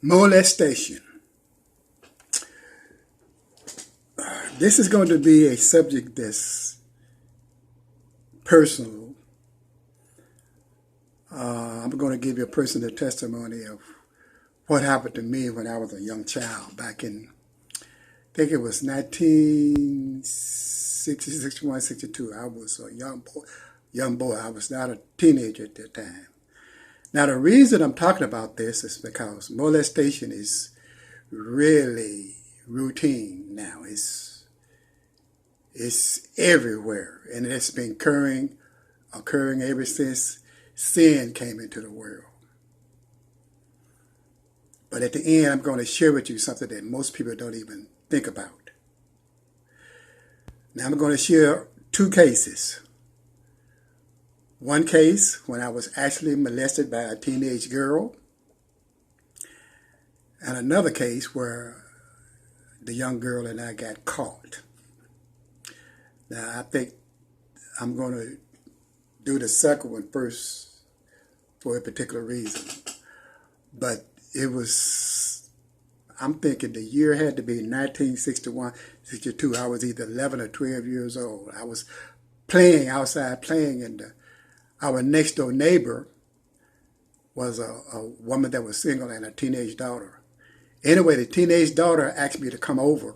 Molestation. This is going to be a subject that's personal. I'm going to give you a personal testimony of what happened to me when I was a young child back in, I think it was 1960, 61, 62. I was a young boy. I was not a teenager at that time. Now, the reason I'm talking about this is because molestation is really routine now. It's everywhere, and it's been occurring ever since sin came into the world. But at the end, I'm going to share with you something that most people don't even think about. Now, I'm going to share two cases. One case when I was actually molested by a teenage girl, and another case where the young girl and I got caught. Now, I think I'm going to do the second one first for a particular reason. But it was, I'm thinking the year had to be 1961, 62. I was either 11 or 12 years old. I was playing outside, and our next door neighbor was a woman that was single and a teenage daughter. Anyway, the teenage daughter asked me to come over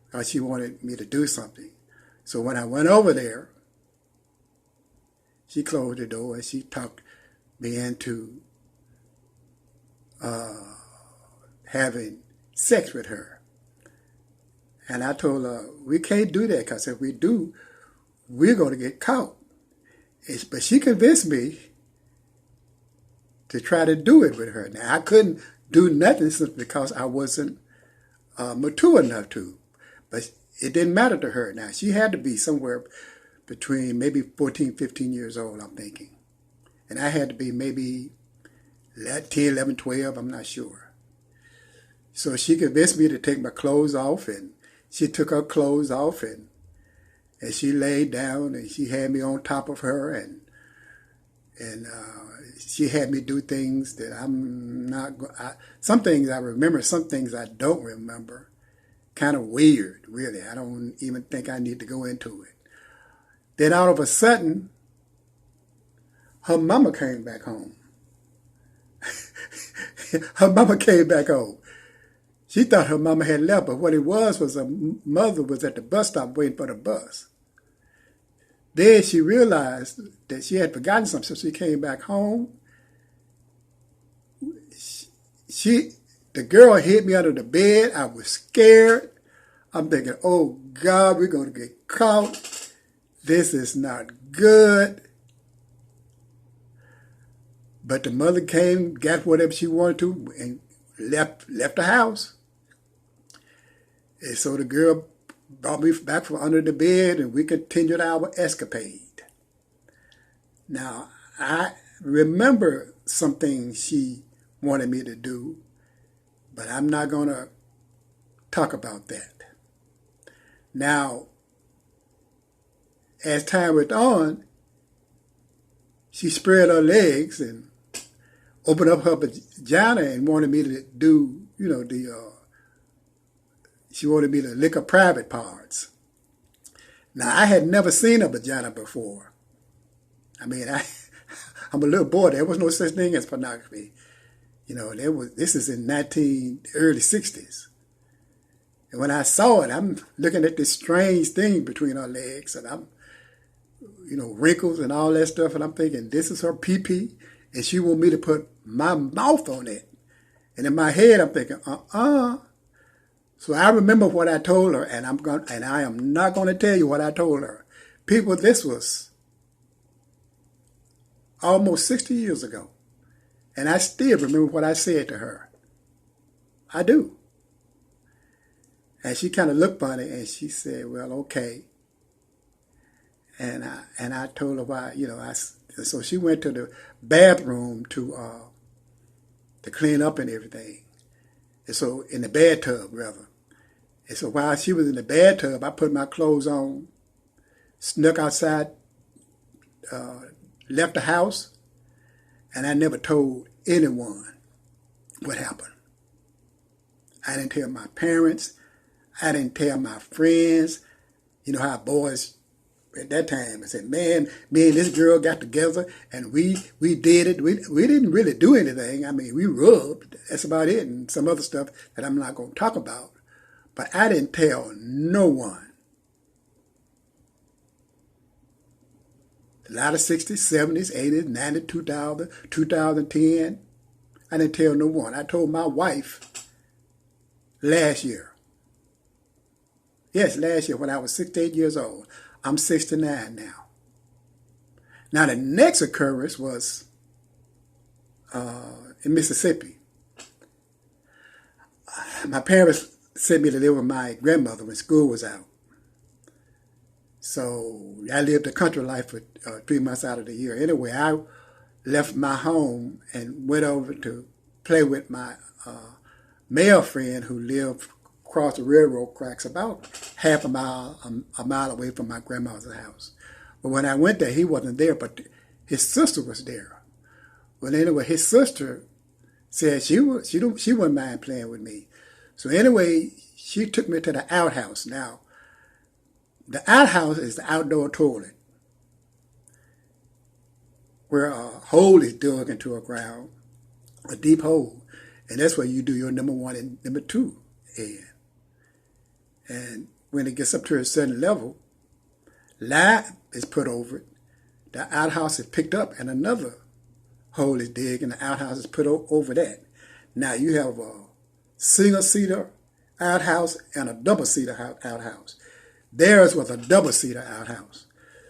because she wanted me to do something. So when I went over there, she closed the door and she talked me into having sex with her. And I told her, we can't do that because if we do, we're going to get caught. But she convinced me to try to do it with her. Now, I couldn't do nothing simply because I wasn't mature enough to. But it didn't matter to her. Now, she had to be somewhere between maybe 14, 15 years old, I'm thinking. And I had to be maybe 10, 11, 12, I'm not sure. So she convinced me to take my clothes off, and she took her clothes off, and she laid down, and she had me on top of her, and she had me do things that I'm not. Some things I remember, some things I don't remember. Kind of weird, really. I don't even think I need to go into it. Then all of a sudden, her mama came back home. Her mama came back home. She thought her mama had left, but what it was her mother was at the bus stop waiting for the bus. Then she realized that she had forgotten something, so she came back home. The girl hit me under the bed. I was scared. I'm thinking, oh God, we're going to get caught. This is not good. But the mother came, got whatever she wanted to, and left the house. And so the girl brought me back from under the bed, and we continued our escapade. Now, I remember some things she wanted me to do, but I'm not going to talk about that. Now, as time went on, she spread her legs and opened up her vagina and wanted me to do, she wanted me to lick her private parts. Now, I had never seen a vagina before. I mean, I'm a little boy. There was no such thing as pornography. This is in early 60s. And when I saw it, I'm looking at this strange thing between her legs, and I'm, wrinkles and all that stuff, and I'm thinking, this is her pee-pee, and she want me to put my mouth on it. And in my head, I'm thinking, So I remember what I told her, and I am not going to tell you what I told her. People, this was almost 60 years ago. And I still remember what I said to her. I do. And she kind of looked funny, and she said, well, okay. And I told her why, so she went to the bathroom to clean up and everything. And so, in the bathtub, rather. And so while she was in the bathtub, I put my clothes on, snuck outside, left the house, and I never told anyone what happened. I didn't tell my parents. I didn't tell my friends. You know how boys at that time, I said, man, me and this girl got together and we did it. We didn't really do anything. I mean, we rubbed. That's about it. And some other stuff that I'm not going to talk about. But I didn't tell no one. A lot of 60s, 70s, 80s, 90s, 2000, 2010. I didn't tell no one. I told my wife last year. Yes, last year when I was 68 years old. I'm 69 now. Now the next occurrence was in Mississippi. My parents sent me to live with my grandmother when school was out. So I lived a country life for 3 months out of the year. Anyway, I left my home and went over to play with my male friend who lived across the railroad tracks about half a mile away from my grandmother's house. But when I went there, he wasn't there, but his sister was there. Well, anyway, his sister said she wouldn't mind playing with me. So anyway, she took me to the outhouse. Now, the outhouse is the outdoor toilet where a hole is dug into a ground, a deep hole, and that's where you do your number 1 and number 2 in. And when it gets up to a certain level, lime is put over it. The outhouse is picked up and another hole is digged and the outhouse is put over that. Now you have a single-seater outhouse and a double-seater outhouse. Theirs was a double-seater outhouse.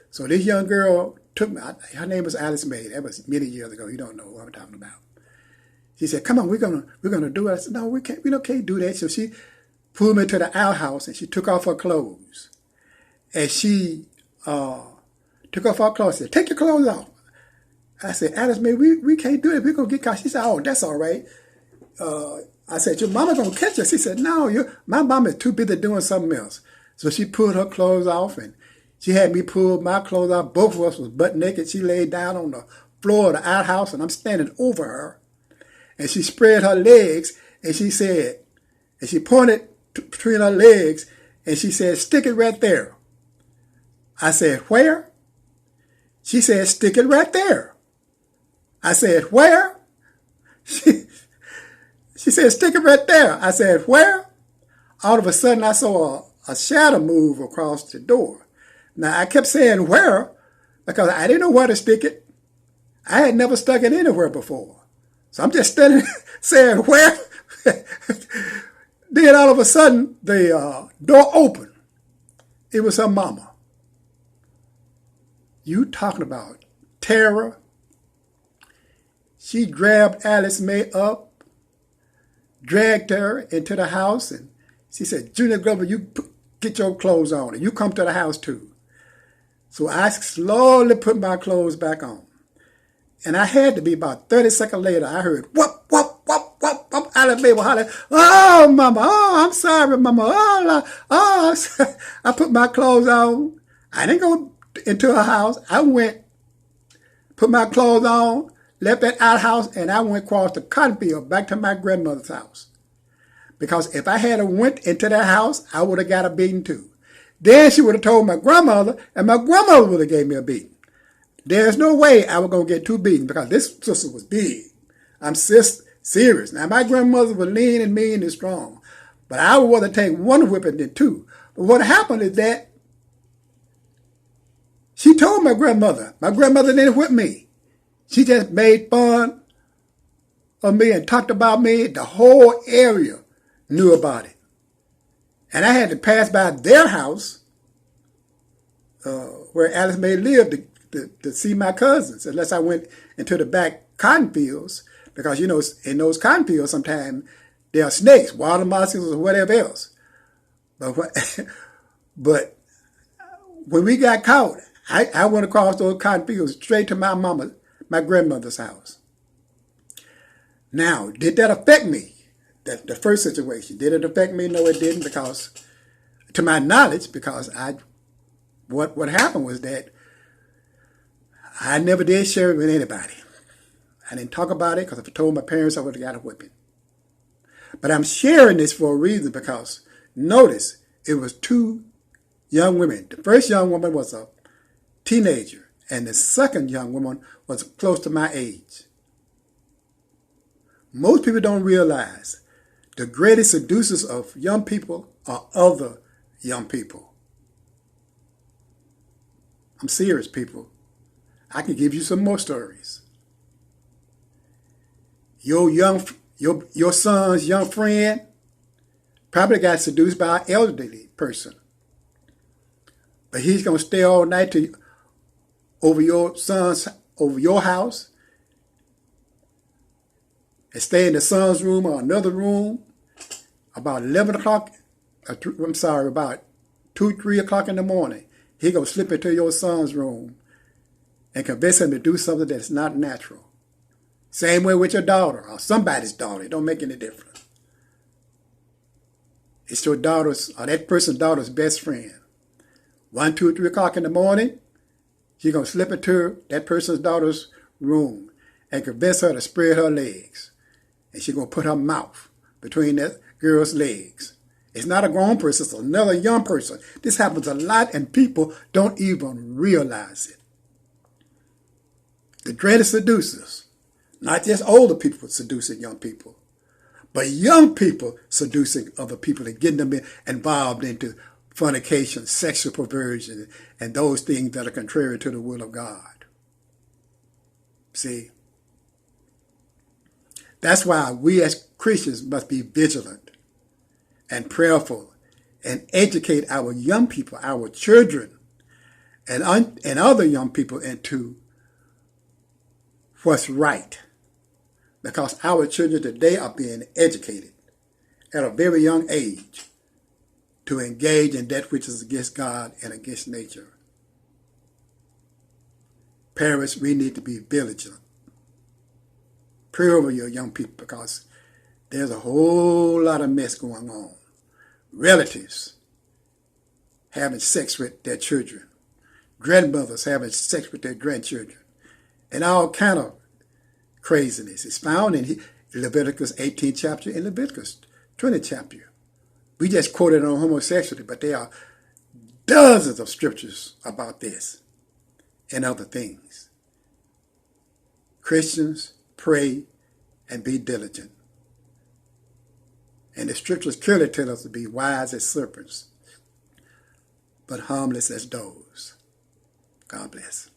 So this young girl took me, her name was Alice May. That was many years ago. You don't know what I'm talking about. She said, come on, we're gonna do it. I said, no, we can't do that. So she pulled me to the outhouse and she took off her clothes. And she took off her clothes and said, take your clothes off. I said, Alice, man, we can't do it. We're going to get caught. She said, oh, that's all right. I said, your mama going to catch us. She said, no, my mama is too busy doing something else. So she pulled her clothes off and she had me pull my clothes off. Both of us was butt naked. She laid down on the floor of the outhouse and I'm standing over her. And she spread her legs and she said, and she pointed between her legs and she said, stick it right there. I said, where? She said, stick it right there. I said, where? She said, stick it right there. I said, where? All of a sudden I saw a shadow move across the door. Now I kept saying where because I didn't know where to stick it. I had never stuck it anywhere before. So I'm just standing saying where? Then all of a sudden, the door opened. It was her mama. You talking about terror? She grabbed Alice May up, dragged her into the house, and she said, Junior Glover, you get your clothes on, and you come to the house too. So I slowly put my clothes back on. And I had to be about 30 seconds later, I heard, whoop, whoop, whoop, whoop, whoop. Alice May was hollering, oh, mama, oh, I'm sorry, mama, oh. I put my clothes on. I didn't go into her house. I went, put my clothes on, left that outhouse, and I went across the cotton field back to my grandmother's house. Because if I had went into that house, I would have got a beating too. Then she would have told my grandmother, and my grandmother would have gave me a beating. There's no way I was going to get two beaten because this sister was big. I'm serious. Now, my grandmother was lean and mean and strong, but I would rather take one whipping than two. But what happened is that she told my grandmother. My grandmother didn't whip me. She just made fun of me and talked about me. The whole area knew about it. And I had to pass by their house where Alice May lived to see my cousins, unless I went into the back cotton fields, because, you know, in those cotton fields sometimes there are snakes, water moccasins, or whatever else. But when we got caught, I went across those cotton fields straight to my grandmother's house. Now, did that affect me? The first situation, did it affect me? No, it didn't, because, to my knowledge, because what happened was that I never did share it with anybody. I didn't talk about it because if I told my parents, I would have got a whipping. But I'm sharing this for a reason because notice it was two young women. The first young woman was a teenager, and the second young woman was close to my age. Most people don't realize the greatest seducers of young people are other young people. I'm serious, people. I can give you some more stories. Your son's young friend probably got seduced by an elderly person. But he's going to stay all night over your house and stay in the son's room or another room about 11 o'clock, about 2, 3 o'clock in the morning. He's going to slip into your son's room and convince him to do something that's not natural. Same way with your daughter or somebody's daughter. It don't make any difference. It's your daughter's or that person's daughter's best friend. 1, 2, 3 o'clock in the morning, she's going to slip into that person's daughter's room and convince her to spread her legs. And she's going to put her mouth between that girl's legs. It's not a grown person, it's another young person. This happens a lot and people don't even realize it. The greatest seducers, not just older people seducing young people, but young people seducing other people and getting them involved into fornication, sexual perversion, and those things that are contrary to the will of God. See? That's why we as Christians must be vigilant and prayerful and educate our young people, our children, and other young people into what's right. Because our children today are being educated at a very young age to engage in that which is against God and against nature. Parents, we need to be vigilant. Pray over your young people because there's a whole lot of mess going on. Relatives having sex with their children. Grandmothers having sex with their grandchildren. And all kind of craziness. It's found in Leviticus 18 chapter and Leviticus 20 chapter. We just quoted on homosexuality, but there are dozens of scriptures about this and other things. Christians, pray and be diligent. And the scriptures clearly tell us to be wise as serpents, but harmless as doves. God bless.